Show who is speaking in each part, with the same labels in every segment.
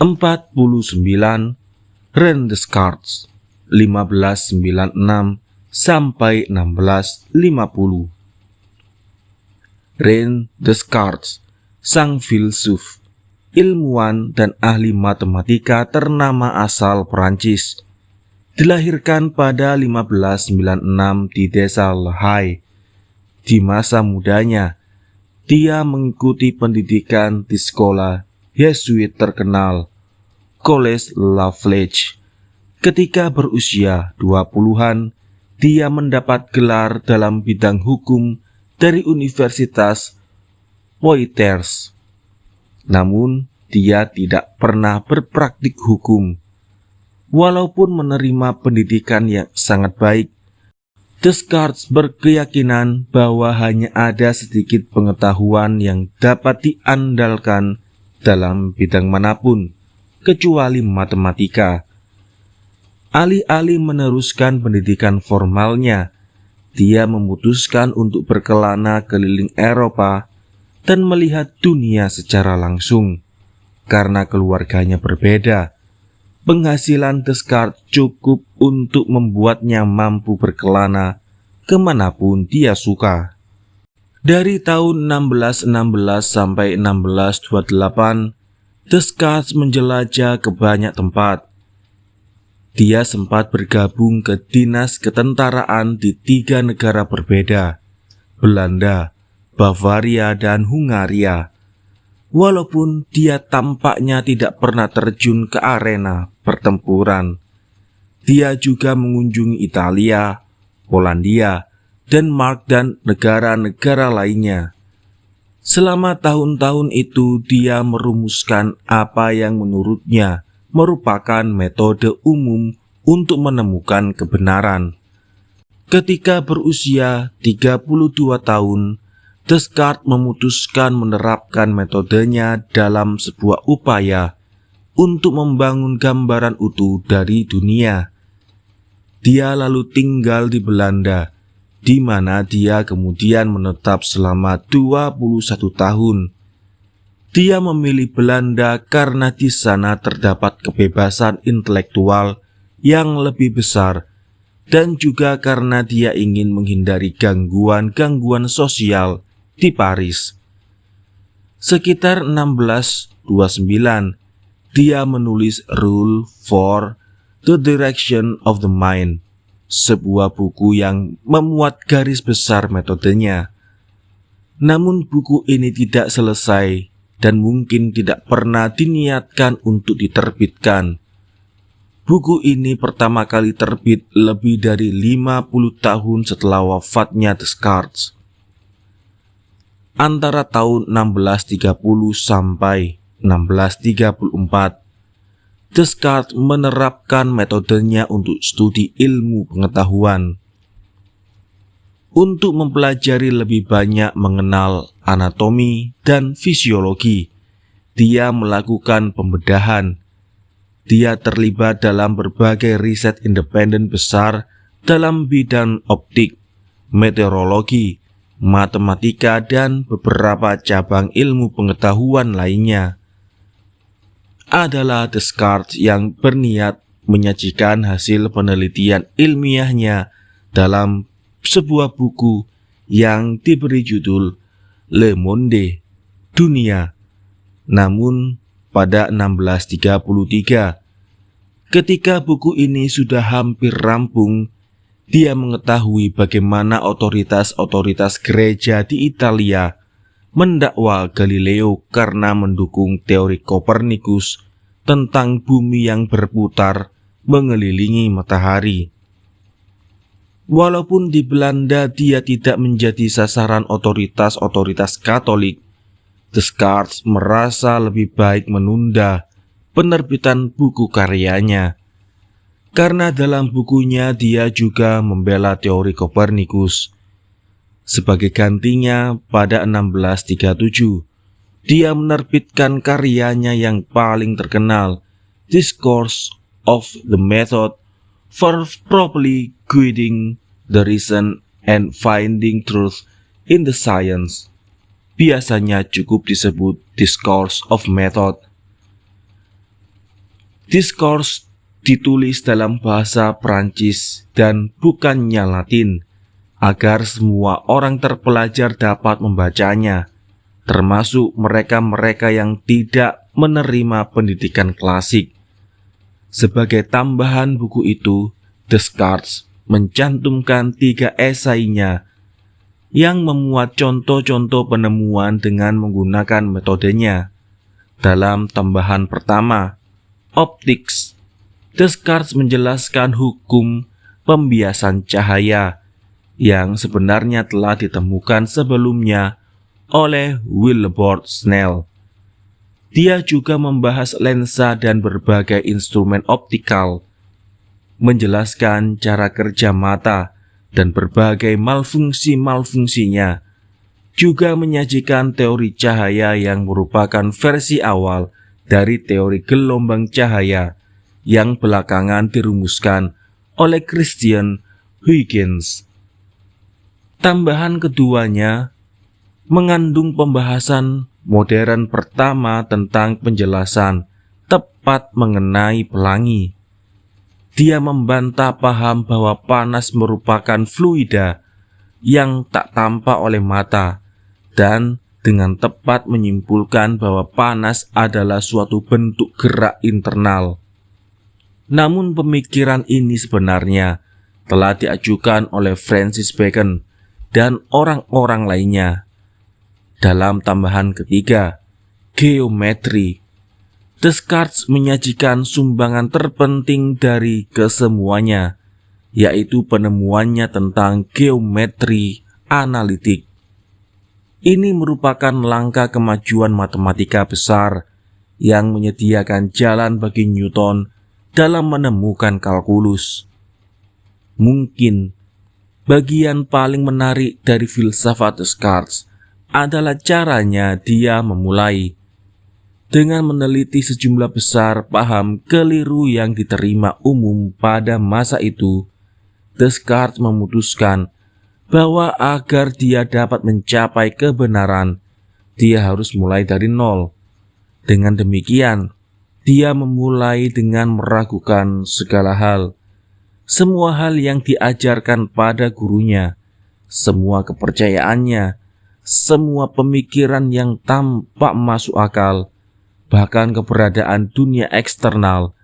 Speaker 1: 49 René Descartes 1596 sampai 1650. René Descartes, sang filsuf, ilmuwan dan ahli matematika ternama asal Perancis, dilahirkan pada 1596 di desa Le Haye. Di masa mudanya, dia mengikuti pendidikan di sekolah Yesuit terkenal, Collège La Flèche. Ketika berusia 20-an, dia mendapat gelar dalam bidang hukum dari Universitas Poitiers. Namun, dia tidak pernah berpraktik hukum. Walaupun menerima pendidikan yang sangat baik, Descartes berkeyakinan bahwa hanya ada sedikit pengetahuan yang dapat diandalkan dalam bidang manapun, kecuali matematika. Alih-alih meneruskan pendidikan formalnya, dia memutuskan untuk berkelana keliling Eropa dan melihat dunia secara langsung. Karena keluarganya berbeda, penghasilan Descartes cukup untuk membuatnya mampu berkelana kemanapun dia suka. Dari tahun 1616 sampai 1628, Descartes menjelajah ke banyak tempat. Dia sempat bergabung ke dinas ketentaraan di 3 negara berbeda, Belanda, Bavaria, dan Hungaria. Walaupun dia tampaknya tidak pernah terjun ke arena pertempuran, dia juga mengunjungi Italia, Polandia, Denmark, dan negara-negara lainnya. Selama tahun-tahun itu, dia merumuskan apa yang menurutnya merupakan metode umum untuk menemukan kebenaran. Ketika berusia 32 tahun, Descartes memutuskan menerapkan metodenya dalam sebuah upaya untuk membangun gambaran utuh dari dunia. Dia lalu tinggal di Belanda, di mana dia kemudian menetap selama 21 tahun. Dia memilih Belanda karena di sana terdapat kebebasan intelektual yang lebih besar, dan juga karena dia ingin menghindari gangguan-gangguan sosial di Paris. Sekitar 1629, dia menulis Rule for the Direction of the Mind, sebuah buku yang memuat garis besar metodenya. Namun buku ini tidak selesai dan mungkin tidak pernah diniatkan untuk diterbitkan. Buku ini pertama kali terbit lebih dari 50 tahun setelah wafatnya Descartes. Antara tahun 1630 sampai 1634, Descartes menerapkan metodenya untuk studi ilmu pengetahuan. Untuk mempelajari lebih banyak mengenal anatomi dan fisiologi, dia melakukan pembedahan. Dia terlibat dalam berbagai riset independen besar dalam bidang optik, meteorologi, matematika, dan beberapa cabang ilmu pengetahuan lainnya. Adalah Descartes yang berniat menyajikan hasil penelitian ilmiahnya dalam sebuah buku yang diberi judul Le Monde, Dunia. Namun pada 1633, ketika buku ini sudah hampir rampung, dia mengetahui bagaimana otoritas-otoritas gereja di Italia mendakwa Galileo karena mendukung teori Kopernikus tentang bumi yang berputar mengelilingi matahari. Walaupun di Belanda dia tidak menjadi sasaran otoritas-otoritas Katolik, Descartes merasa lebih baik menunda penerbitan buku karyanya. Karena dalam bukunya dia juga membela teori Kopernikus. Sebagai gantinya, pada 1637, dia menerbitkan karyanya yang paling terkenal, Discourse of the Method for Properly Guiding the Reason and Finding Truth in the Science. Biasanya cukup disebut Discourse of Method. Discourse ditulis dalam bahasa Prancis dan bukannya Latin, agar semua orang terpelajar dapat membacanya, termasuk mereka-mereka yang tidak menerima pendidikan klasik. Sebagai tambahan buku itu, Descartes mencantumkan 3 esainya yang memuat contoh-contoh penemuan dengan menggunakan metodenya. Dalam tambahan pertama, Optics, Descartes menjelaskan hukum pembiasan cahaya yang sebenarnya telah ditemukan sebelumnya oleh Wilbur Snell. Dia juga membahas lensa dan berbagai instrumen optikal, menjelaskan cara kerja mata dan berbagai malfungsi-malfungsinya, juga menyajikan teori cahaya yang merupakan versi awal dari teori gelombang cahaya yang belakangan dirumuskan oleh Christian Huygens. Tambahan keduanya mengandung pembahasan modern pertama tentang penjelasan tepat mengenai pelangi. Dia membantah paham bahwa panas merupakan fluida yang tak tampak oleh mata dan dengan tepat menyimpulkan bahwa panas adalah suatu bentuk gerak internal. Namun pemikiran ini sebenarnya telah diajukan oleh Francis Bacon dan orang-orang lainnya. Dalam tambahan ketiga, geometri, Descartes menyajikan sumbangan terpenting dari kesemuanya, yaitu penemuannya tentang geometri analitik. Ini merupakan langkah kemajuan matematika besar yang menyediakan jalan bagi Newton dalam menemukan kalkulus. Mungkin bagian paling menarik dari filsafat Descartes adalah caranya dia memulai. Dengan meneliti sejumlah besar paham keliru yang diterima umum pada masa itu, Descartes memutuskan bahwa agar dia dapat mencapai kebenaran, dia harus mulai dari nol. Dengan demikian, dia memulai dengan meragukan segala hal. Semua hal yang diajarkan pada gurunya, semua kepercayaannya, semua pemikiran yang tampak masuk akal, bahkan keberadaan dunia eksternal,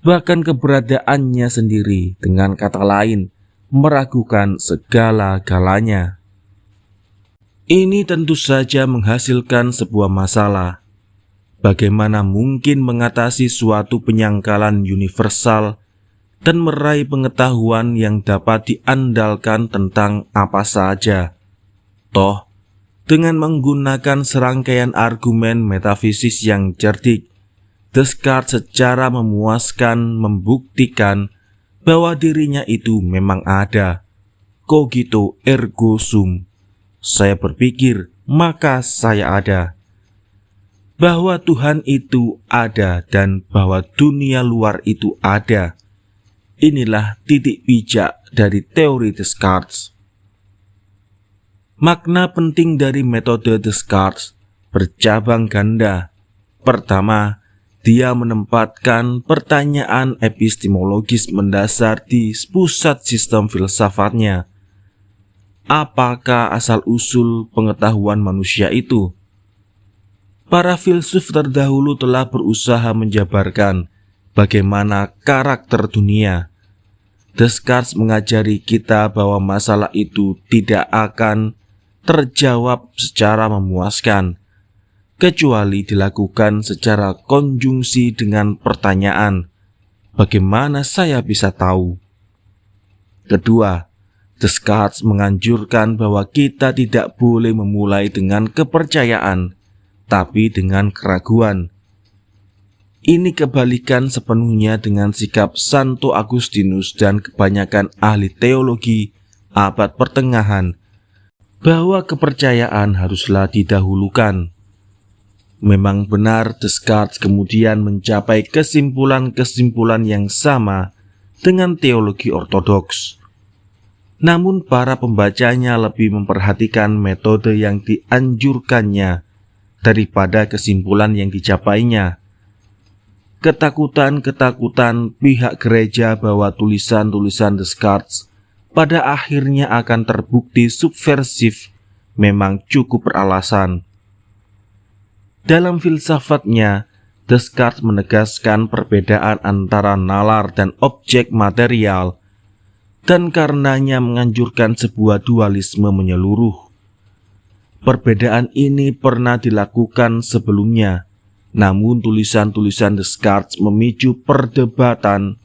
Speaker 1: bahkan keberadaannya sendiri, dengan kata lain, meragukan segala-galanya. Ini tentu saja menghasilkan sebuah masalah. Bagaimana mungkin mengatasi suatu penyangkalan universal dan meraih pengetahuan yang dapat diandalkan tentang apa saja? Toh, dengan menggunakan serangkaian argumen metafisis yang cerdik, Descartes secara memuaskan membuktikan bahwa dirinya itu memang ada. Cogito ergo sum. Saya berpikir, maka saya ada. Bahwa Tuhan itu ada dan bahwa dunia luar itu ada. Inilah titik bijak dari teori Descartes. Makna penting dari metode Descartes bercabang ganda. Pertama, dia menempatkan pertanyaan epistemologis mendasar di pusat sistem filsafatnya. Apakah asal-usul pengetahuan manusia itu? Para filsuf terdahulu telah berusaha menjabarkan bagaimana karakter dunia. Descartes mengajari kita bahwa masalah itu tidak akan terjawab secara memuaskan, kecuali dilakukan secara konjungsi dengan pertanyaan, bagaimana saya bisa tahu? Kedua, Descartes menganjurkan bahwa kita tidak boleh memulai dengan kepercayaan, tapi dengan keraguan. Ini kebalikan sepenuhnya dengan sikap Santo Agustinus dan kebanyakan ahli teologi abad pertengahan, bahwa kepercayaan haruslah didahulukan. Memang benar Descartes kemudian mencapai kesimpulan-kesimpulan yang sama dengan teologi ortodoks. Namun para pembacanya lebih memperhatikan metode yang dianjurkannya daripada kesimpulan yang dicapainya. ketakutan pihak gereja bahwa tulisan-tulisan Descartes pada akhirnya akan terbukti subversif memang cukup beralasan. Dalam filsafatnya, Descartes menegaskan perbedaan antara nalar dan objek material, dan karenanya menganjurkan sebuah dualisme menyeluruh. Perbedaan ini pernah dilakukan sebelumnya, namun tulisan-tulisan Descartes memicu perdebatan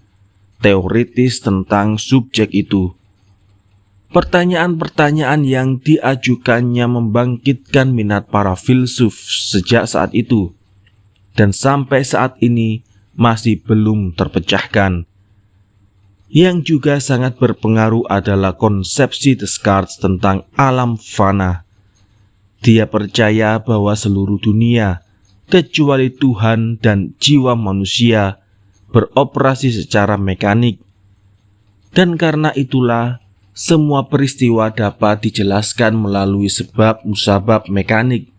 Speaker 1: teoritis tentang subjek itu. Pertanyaan-pertanyaan yang diajukannya membangkitkan minat para filsuf sejak saat itu, dan sampai saat ini masih belum terpecahkan. Yang juga sangat berpengaruh adalah konsepsi Descartes tentang alam fana. Dia percaya bahwa seluruh dunia, kecuali Tuhan dan jiwa manusia, beroperasi secara mekanik. Dan karena itulah, semua peristiwa dapat dijelaskan melalui sebab musabab mekanik.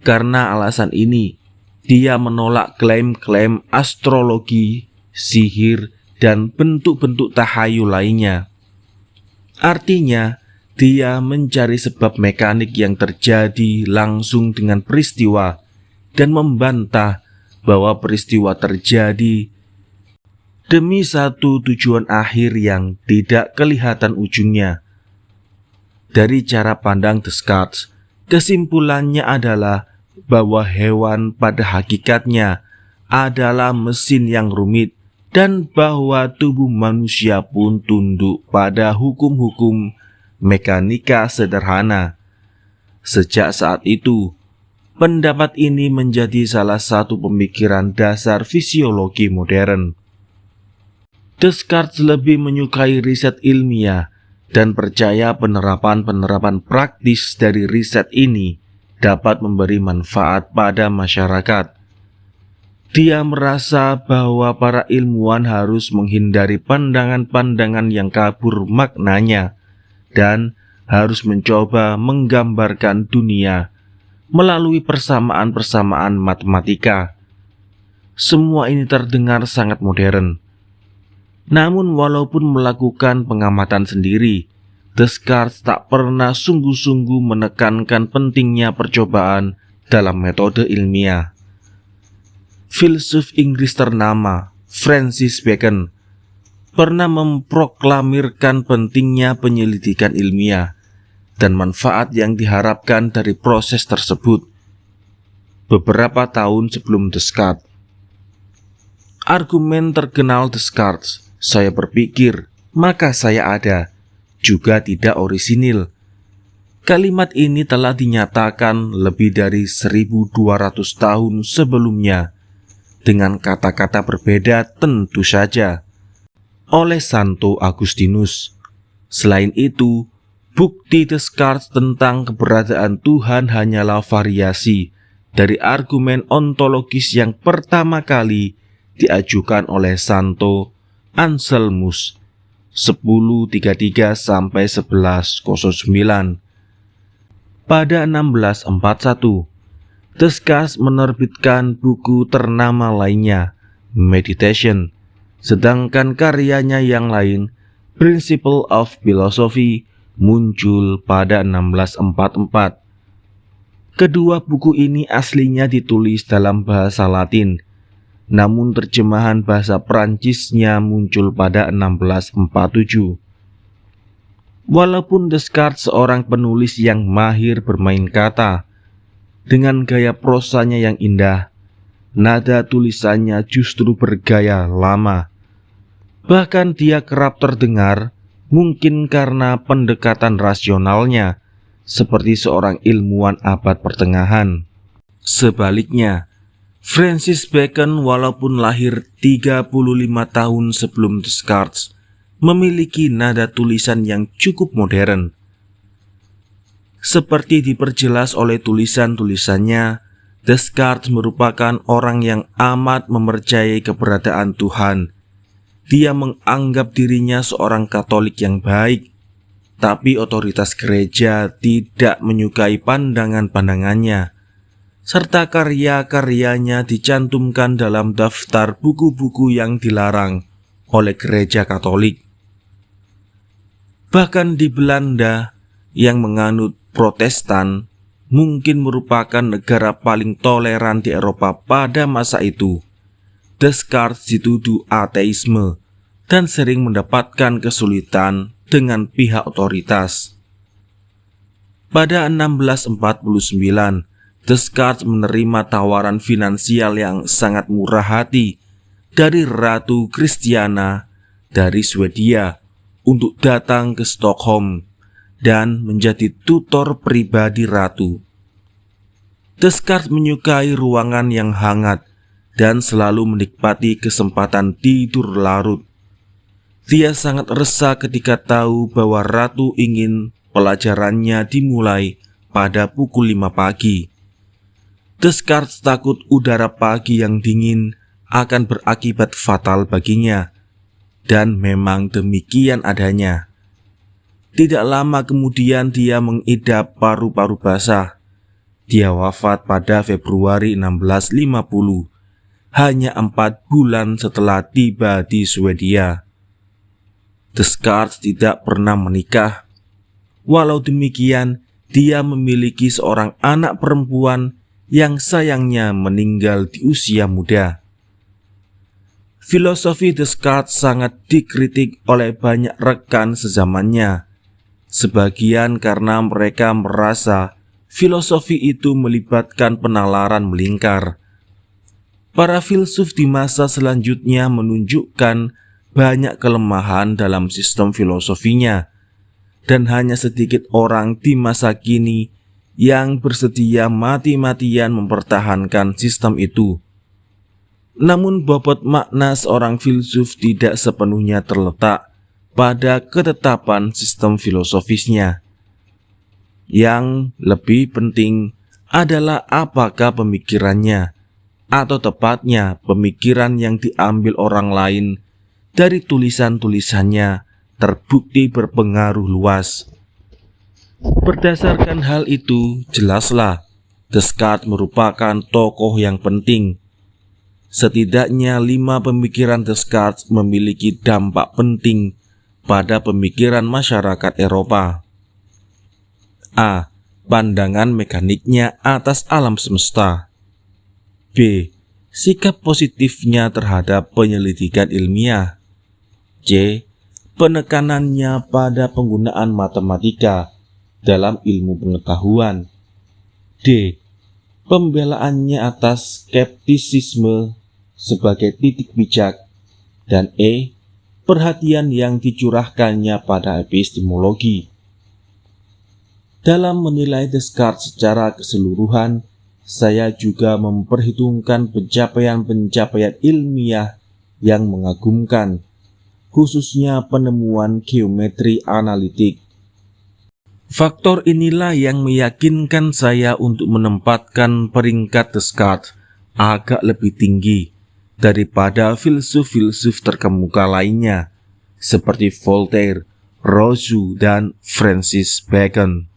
Speaker 1: Karena alasan ini, dia menolak klaim-klaim astrologi, sihir, dan bentuk-bentuk tahayul lainnya. Artinya, dia mencari sebab mekanik yang terjadi langsung dengan peristiwa dan membantah bahwa peristiwa terjadi demi satu tujuan akhir yang tidak kelihatan ujungnya. Dari cara pandang Descartes, kesimpulannya adalah bahwa hewan pada hakikatnya adalah mesin yang rumit dan bahwa tubuh manusia pun tunduk pada hukum-hukum mekanika sederhana. Sejak saat itu, pendapat ini menjadi salah satu pemikiran dasar fisiologi modern. Descartes lebih menyukai riset ilmiah dan percaya penerapan-penerapan praktis dari riset ini dapat memberi manfaat pada masyarakat. Dia merasa bahwa para ilmuwan harus menghindari pandangan-pandangan yang kabur maknanya dan harus mencoba menggambarkan dunia melalui persamaan-persamaan matematika. Semua ini terdengar sangat modern. Namun walaupun melakukan pengamatan sendiri, Descartes tak pernah sungguh-sungguh menekankan pentingnya percobaan dalam metode ilmiah. Filsuf Inggris ternama Francis Bacon pernah memproklamirkan pentingnya penyelidikan ilmiah dan manfaat yang diharapkan dari proses tersebut beberapa tahun sebelum Descartes. Argumen terkenal Descartes, "Saya berpikir, maka saya ada," juga tidak orisinil. Kalimat ini telah dinyatakan lebih dari 1200 tahun sebelumnya, dengan kata-kata berbeda tentu saja, oleh Santo Agustinus. Selain itu, bukti Descartes tentang keberadaan Tuhan hanyalah variasi dari argumen ontologis yang pertama kali diajukan oleh Santo Anselmus 1033-1109. Pada 1641, Descartes menerbitkan buku ternama lainnya, Meditation, sedangkan karyanya yang lain, Principle of Philosophy, muncul pada 1644. Kedua buku ini aslinya ditulis dalam bahasa Latin, namun terjemahan bahasa Prancisnya muncul pada 1647. Walaupun Descartes seorang penulis yang mahir bermain kata, dengan gaya prosanya yang indah, nada tulisannya justru bergaya lama. Bahkan dia kerap terdengar, mungkin karena pendekatan rasionalnya, seperti seorang ilmuwan abad pertengahan. Sebaliknya, Francis Bacon walaupun lahir 35 tahun sebelum Descartes, memiliki nada tulisan yang cukup modern. Seperti diperjelas oleh tulisan-tulisannya, Descartes merupakan orang yang amat mempercayai keberadaan Tuhan. Dia menganggap dirinya seorang Katolik yang baik, tapi otoritas gereja tidak menyukai pandangan-pandangannya. serta karya-karyanya dicantumkan dalam daftar buku-buku yang dilarang oleh Gereja Katolik. Bahkan di Belanda yang menganut Protestan mungkin merupakan negara paling toleran di Eropa pada masa itu. Descartes dituduh ateisme dan sering mendapatkan kesulitan dengan pihak otoritas. Pada 1649, Descartes menerima tawaran finansial yang sangat murah hati dari Ratu Kristiana dari Swedia untuk datang ke Stockholm dan menjadi tutor pribadi ratu. Descartes menyukai ruangan yang hangat dan selalu menikmati kesempatan tidur larut. Dia sangat resah ketika tahu bahwa ratu ingin pelajarannya dimulai pada pukul 5 pagi. Descartes takut udara pagi yang dingin akan berakibat fatal baginya, dan memang demikian adanya. Tidak lama kemudian dia mengidap paru-paru basah. Dia wafat pada Februari 1650, hanya 4 bulan setelah tiba di Swedia. Descartes tidak pernah menikah. Walau demikian, dia memiliki seorang anak perempuan yang sayangnya meninggal di usia muda. Filosofi Descartes sangat dikritik oleh banyak rekan sezamannya. Sebagian karena mereka merasa filosofi itu melibatkan penalaran melingkar. Para filsuf di masa selanjutnya menunjukkan banyak kelemahan dalam sistem filosofinya, dan hanya sedikit orang di masa kini yang bersedia mati-matian mempertahankan sistem itu. Namun bobot makna seorang filsuf tidak sepenuhnya terletak pada ketetapan sistem filosofisnya. Yang lebih penting adalah apakah pemikirannya, atau tepatnya pemikiran yang diambil orang lain dari tulisan-tulisannya, terbukti berpengaruh luas. Berdasarkan hal itu, jelaslah Descartes merupakan tokoh yang penting. Setidaknya 5 pemikiran Descartes memiliki dampak penting pada pemikiran masyarakat Eropa. A. Pandangan mekaniknya atas alam semesta. B. Sikap positifnya terhadap penyelidikan ilmiah. C. Penekanannya pada penggunaan matematika dalam ilmu pengetahuan. D. Pembelaannya atas skeptisisme sebagai titik bijak. Dan E. Perhatian yang dicurahkannya pada epistemologi. Dalam menilai Descartes secara keseluruhan, saya juga memperhitungkan pencapaian-pencapaian ilmiah yang mengagumkan, khususnya penemuan geometri analitik. Faktor inilah yang meyakinkan saya untuk menempatkan peringkat Descartes agak lebih tinggi daripada filsuf-filsuf terkemuka lainnya, seperti Voltaire, Rousseau, dan Francis Bacon.